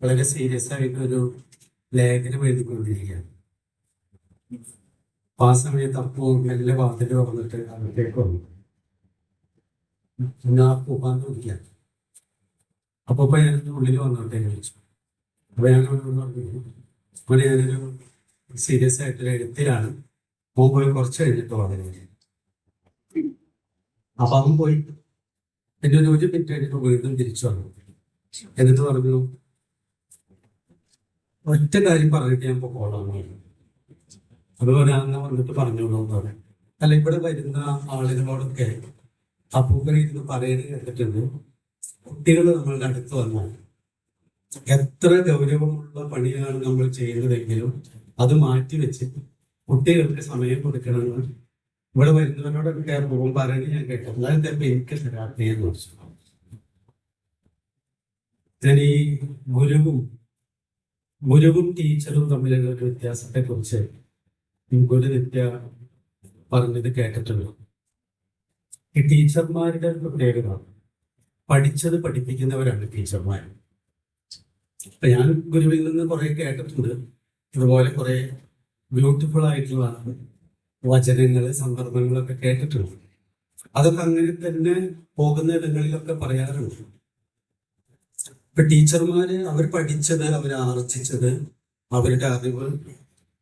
വളരെ സീരിയസ് ആയിട്ടൊരു ലേഖനം എഴുതിക്കൊണ്ടിരിക്കുകയാണ്. അപ്പൊ ആ സമയത്ത് അപ്പോൾ മെല്ലെ വാതിൽ തുറന്നിട്ട് അകത്തേക്ക് വന്നു. ഞാൻ പോകാൻ നോക്കിയാണ്. അപ്പൊ ഞാൻ ഉള്ളിൽ വന്നോട്ടേ വിളിച്ചു. അപ്പൊ ഞാൻ പറഞ്ഞു, ഇവിടെ ഞാനൊരു സീരിയസ് ആയിട്ടൊരു എഴുത്തിലാണ്, പോയി കുറച്ച് കഴിഞ്ഞിട്ട് വളരെ. അപ്പൊ അവൻ പോയി. പിന്നെ ഒരു മിനിറ്റ് കഴിഞ്ഞിട്ട് വീണ്ടും തിരിച്ചു വന്നു. എന്നിട്ട് പറഞ്ഞു, ഒറ്റ കാര്യം പറഞ്ഞിട്ട് ഞാൻ പോകോളാം. അതുപോലെ അങ്ങനെ വന്നിട്ട് പറഞ്ഞോളൂ എന്ന് പറയാം. അല്ല, ഇവിടെ വരുന്ന ആളുകളോടൊക്കെ അപ്പൂപ്പനിരുന്ന് പറയുന്നത് കേട്ടിട്ടുണ്ട്, കുട്ടികൾ നമ്മളുടെ അടുത്ത് വന്നാൽ എത്ര ഗൗരവമുള്ള പണിയാണ് നമ്മൾ ചെയ്യുന്നതെങ്കിലും അത് മാറ്റിവെച്ച് കുട്ടികൾക്ക് സമയം കൊടുക്കണമെന്ന് ഇവിടെ വരുന്നവരോടൊക്കെ പോകും പറയുന്നത് ഞാൻ കേട്ടു. എന്നാലും തന്നെ എനിക്ക് ശരാത്രിയെന്ന് വെച്ചു. ഞാൻ ഈ ഗുരുവും ടീച്ചറും തമ്മിലുള്ള ഒരു വ്യത്യാസത്തെ കുറിച്ച് ഗുരുനിത്യ പറഞ്ഞത് കേട്ടിട്ടുണ്ട്. ഈ ടീച്ചർമാരുടെ പ്രത്യേകത, പഠിച്ചത് പഠിപ്പിക്കുന്നവരാണ് ടീച്ചർമാർ. അപ്പൊ ഞാൻ ഗുരുവിൽ നിന്ന് കുറെ കേട്ടിട്ടുണ്ട്. ഇതുപോലെ കുറെ ബ്യൂട്ടിഫുൾ ആയിട്ടുള്ള വചനങ്ങള്, സന്ദർഭങ്ങളൊക്കെ കേട്ടിട്ടുണ്ട്. അതൊക്കെ അങ്ങനെ തന്നെ പോകുന്ന ഇടങ്ങളിലൊക്കെ പറയാറുണ്ട്. ഇപ്പൊ ടീച്ചർമാര് അവർ പഠിച്ചത്, അവർ ആർജിച്ചത്, അവരുടെ അറിവ്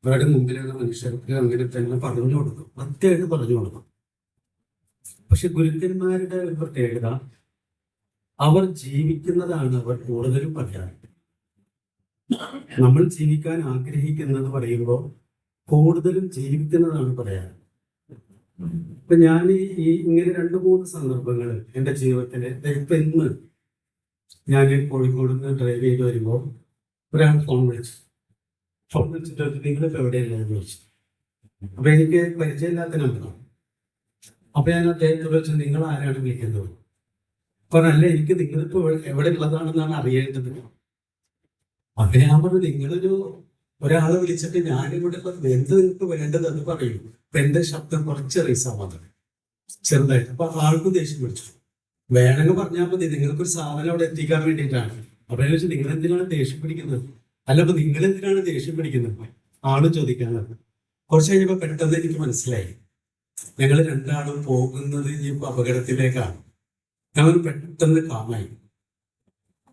അവരുടെ മുമ്പിലുള്ള മനുഷ്യർക്ക് അങ്ങനെ തന്നെ പറഞ്ഞു കൊടുക്കും, കൃത്യമായിട്ട് പറഞ്ഞു കൊടുക്കും. പക്ഷെ ഗുരുക്കന്മാരുടെ ഒരു പ്രത്യേകത, അവർ ജീവിക്കുന്നതാണ് അവർ കൂടുതലും പറയാറ്. നമ്മൾ ജീവിക്കാൻ ആഗ്രഹിക്കുന്നത് പറയുമ്പോൾ കൂടുതലും ജീവിക്കുന്നതാണ് പറയാറ്. ഇപ്പൊ ഞാൻ ഈ ഇങ്ങനെ 2-3 സന്ദർഭങ്ങൾ എൻ്റെ ജീവിതത്തില്, ഇപ്പൊ ഇന്ന് ഞാൻ കോഴിക്കോട് നിന്ന് ഡ്രൈവ് ചെയ്ത് വരുമ്പോൾ ഒരാൾ ഫോൺ വിളിച്ചിട്ട് നിങ്ങളിപ്പോ എവിടെയല്ലേ ചോദിച്ചു. അപ്പൊ എനിക്ക് പരിചയമില്ലാത്ത നമ്പറാണ്. അപ്പൊ ഞാൻ അദ്ദേഹത്തോട് വെച്ച്, നിങ്ങൾ ആരാണ് വിളിക്കുന്നത്? പറഞ്ഞല്ല, എനിക്ക് നിങ്ങളിപ്പോ എവിടെ ഉള്ളതാണെന്നാണ് അറിയേണ്ടത്. അപ്പൊ ഞാൻ പറഞ്ഞു, ഒരാളെ വിളിച്ചിട്ട് ഞാനിവിടെ എന്ത് നിങ്ങൾക്ക് വേണ്ടതെന്ന് പറയൂ. അപ്പൊ എന്റെ ശബ്ദം കുറച്ച് റീസാ മാത്രം, ചെറുതായിട്ട്. അപ്പൊ ആൾക്കും ദേഷ്യം പിടിച്ചു. വേണമെങ്കിൽ പറഞ്ഞാൽ മതി, നിങ്ങൾക്കൊരു സാധനം അവിടെ എത്തിക്കാൻ വേണ്ടിയിട്ടാണ്. അപ്പൊ ഞാൻ ചോദിച്ചു, നിങ്ങൾ എന്തിനാണ് ദേഷ്യം പിടിക്കുന്നത്? അല്ല, അപ്പൊ നിങ്ങൾ എന്തിനാണ് ദേഷ്യം പിടിക്കുന്നത്? ആളും ചോദിക്കാനുള്ളത്. കുറച്ച് കഴിഞ്ഞപ്പോ പെട്ടെന്ന് എനിക്ക് മനസ്സിലായി, ഞങ്ങൾ രണ്ടാളും പോകുന്നത് ഈ അപകടത്തിലേക്കാണ്. ഞാൻ പെട്ടെന്ന്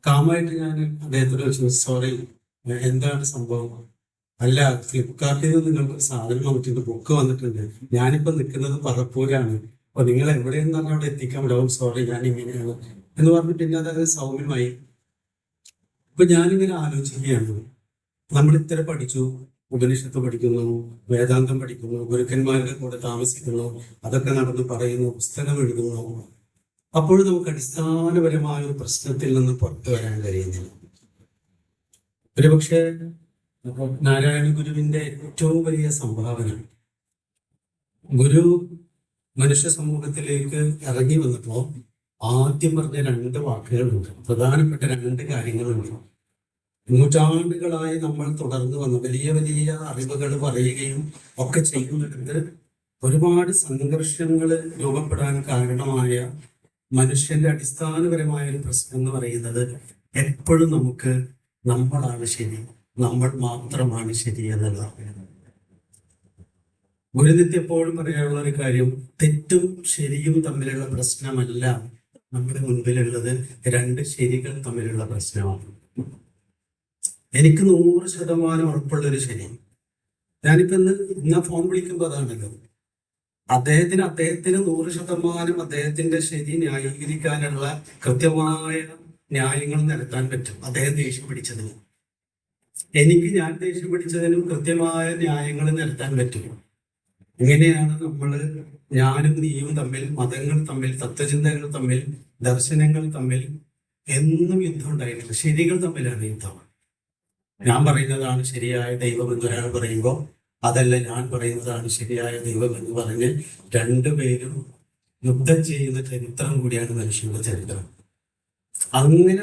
കാമായിട്ട് ഞാൻ അദ്ദേഹത്തോട് ചോദിച്ചു, സോറി, എന്താണ് സംഭവം? അല്ല, ഫ്ലിപ്കാർട്ടിൽ നിന്ന് നിങ്ങൾക്ക് സാധനം വന്നിട്ടുണ്ട്, ബുക്ക് വന്നിട്ടുണ്ട്, ഞാനിപ്പോ നിൽക്കുന്നത് പറപ്പൂരാണ്. അപ്പൊ നിങ്ങൾ എവിടെയെന്ന് പറഞ്ഞാൽ അവിടെ എത്തിക്കാൻ വിടാവും. സോറി, ഞാൻ ഇങ്ങനെയാണ് എന്ന് പറഞ്ഞിട്ട് പിന്നെ അത് സൗമ്യമായി. ഇപ്പൊ ഞാനിങ്ങനെ ആലോചിക്കുകയാണ്, നമ്മൾ ഇത്ര പഠിച്ചു, ഉപനിഷത്ത് പഠിക്കുന്നു, വേദാന്തം പഠിക്കുന്നു, ഗുരുക്കന്മാരുടെ കൂടെ താമസിക്കുന്നു, അതൊക്കെ നടന്ന് പറയുന്നു, പുസ്തകം എഴുതുന്നു. അപ്പോഴും നമുക്ക് അടിസ്ഥാനപരമായ ഒരു പ്രശ്നത്തിൽ നിന്ന് പുറത്തു വരാൻ കഴിയുന്നില്ല. ഒരുപക്ഷെ നാരായണ ഗുരുവിന്റെ ഏറ്റവും വലിയ സംഭാവന, ഗുരു മനുഷ്യ സമൂഹത്തിലേക്ക് ഇറങ്ങി വന്നപ്പോൾ ആദ്യം പറഞ്ഞ 2 വാക്കുകളുണ്ട്, പ്രധാനപ്പെട്ട 2 കാര്യങ്ങളുണ്ട്. നൂറ്റാണ്ടുകളായി നമ്മൾ തുടർന്ന് വന്ന വലിയ വലിയ അറിവുകൾ പറയുകയും ഒക്കെ ചെയ്യുന്നിടത്ത് ഒരുപാട് സംഘർഷങ്ങൾ രൂപപ്പെടാൻ കാരണമായ മനുഷ്യന്റെ അടിസ്ഥാനപരമായ ഒരു പ്രശ്നം എന്ന് പറയുന്നത്, എപ്പോഴും നമുക്ക് നമ്മളാണ് ശരി, നമ്മൾ മാത്രമാണ് ശരി എന്നുള്ളതാണ്. ഗുരുനിത്യ എപ്പോഴും പറയാനുള്ള ഒരു കാര്യം, തെറ്റും ശരിയും തമ്മിലുള്ള പ്രശ്നമല്ല നമ്മുടെ മുൻപിലുള്ളത്, 2 ശരികൾ തമ്മിലുള്ള പ്രശ്നമാണ്. എനിക്ക് 100% ഉറപ്പുള്ളൊരു ശരി. ഞാനിപ്പോ ഇന്ന് ഫോൺ വിളിക്കുമ്പോൾ അതാണല്ലോ, അദ്ദേഹത്തിന് 100% അദ്ദേഹത്തിന്റെ ശരി ന്യായീകരിക്കാനുള്ള കൃത്യമായ ന്യായങ്ങൾ നിരത്താൻ പറ്റും. അദ്ദേഹം ദേഷ്യം പിടിച്ചതിന്, എനിക്ക് ഞാൻ ദേഷ്യം പിടിച്ചതിനും കൃത്യമായ ന്യായങ്ങൾ നിരത്താൻ പറ്റും. ഇങ്ങനെയാണ് ഞാനും നീയും തമ്മിൽ, മതങ്ങൾ തമ്മിൽ, തത്വചിന്തകൾ തമ്മിൽ, ദർശനങ്ങൾ തമ്മിൽ എന്നും യുദ്ധം ഉണ്ടായിട്ടില്ല. ശരികൾ തമ്മിലാണ് യുദ്ധം. ഞാൻ പറയുന്നതാണ് ശരിയായ ദൈവം എന്ന് ഒരാൾ പറയുമ്പോൾ, അതല്ല ഞാൻ പറയുന്നതാണ് ശരിയായ ദൈവം എന്ന് പറഞ്ഞ് 2 പേരും യുദ്ധം ചെയ്യുന്ന ചരിത്രം കൂടിയാണ് മനുഷ്യന്റെ ചരിത്രം. അങ്ങനെ